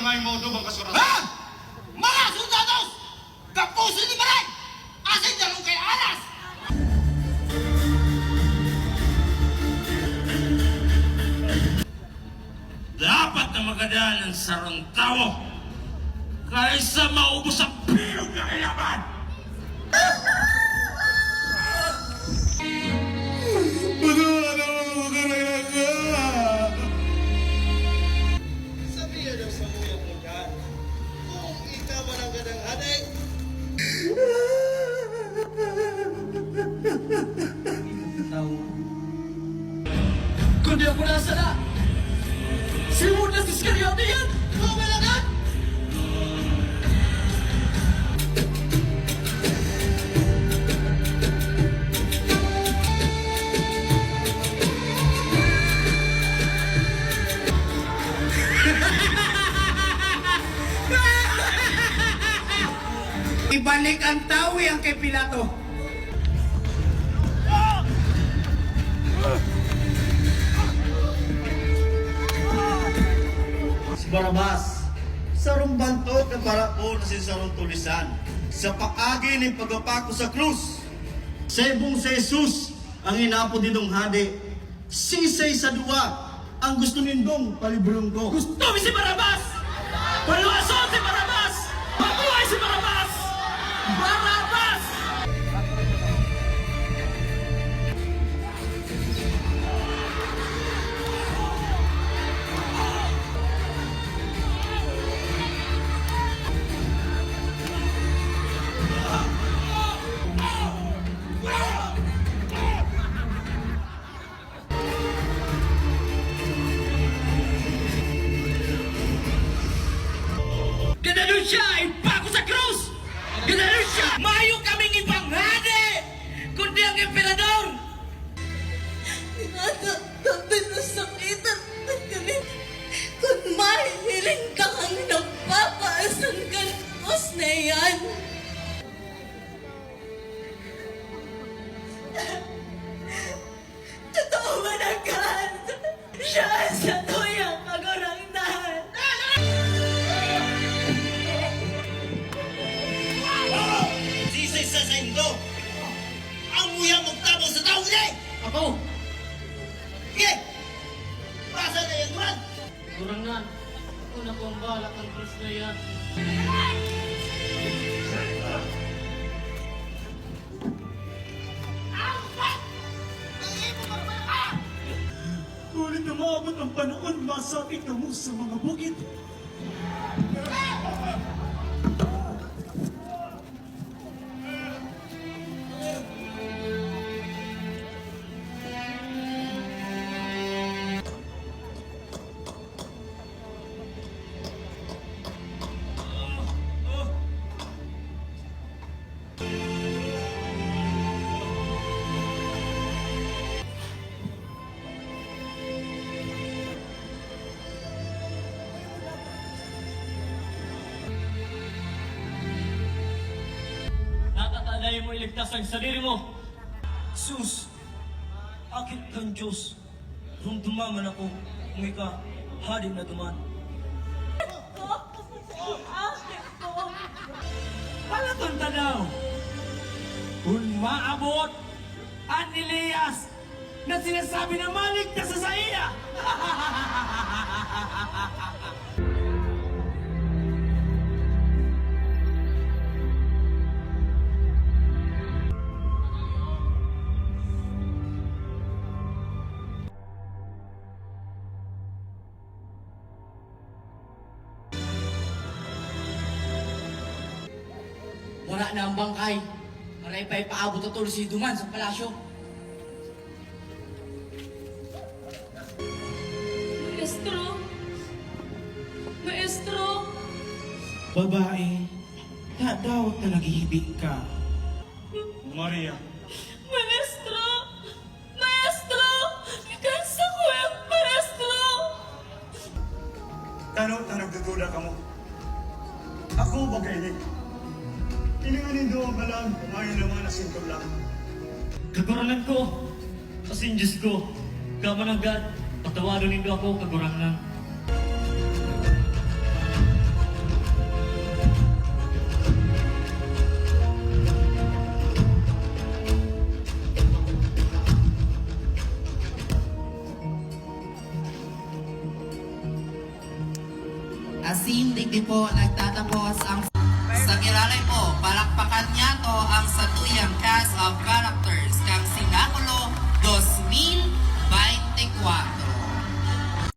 may modo bang kasuratan? Ha? Mga soldados! Kapuso ni Baray! Asin dalong kay Alas! Dapat na magadaan ng sarong tao kaysa maubos ang pilog na kailaban! Sabihan ng samuyang mo dyan, kung ikaw man ang gadang hanay, Kundi ako nasa na! Si Judas Iscariote yan! Kumalakan! Ibalik ang tawi ang kay Pilato. si Barabas, sarong bantot ng paraon na si sarong tulisan, sa paagi ng pagapako sa krus. Sa ibong si Jesus, ang inapo dinong hadi, sisay sa duwa, ang gusto nindong palibrong ko. Gusto mi si Barabas! Paluwason si Barabas! Mabuhay si Barabas! Barabas! Gananon siya! Ipako sa krus! Gananon siya! Mayo kaming ipanghadi! Kundi ang emperador! Tinatapin na sakitan at kami kung mahihiling ka ang nagpapaasang gantos na yan. Totoo ba na God? Siya ang sa tuyang kagurangdahan. Sisay sa saindo, ang muya magtabang sa tao niya! Ako! Sige! Pasa na yan man! Kurang na. Ako na po ang balak ang krus na yan. Ngunit na maabot ang panahon, masakit ka mo sa mga bukid. Natatalay mo iligtas ang sarili mo. Sus, akit kang Diyos, kung dumaman ako, kung ika, hadim na duman. Palatong tanaw! Kung maabot ang Elias na sinasabi na maligtas sa iya! Wala na ang bangkay. Maray pa ipaabot at ulo si Duman sa palasyo. Maestro! Maestro! Babae, daw na naghihibig ka. Maria, Maestro! Maestro! Kansa ko yung maestro! Tanong na nagdududa ka mo. Ako ba kayo? Ininganin doon ang balang, kumain naman na sintol lang. kaguranan ko, asin Diyos ko, kaman ang God, patawarin nindo ako kaguranan. Asin digdi po nagtatapos ang sa Kiralay po, palakpakan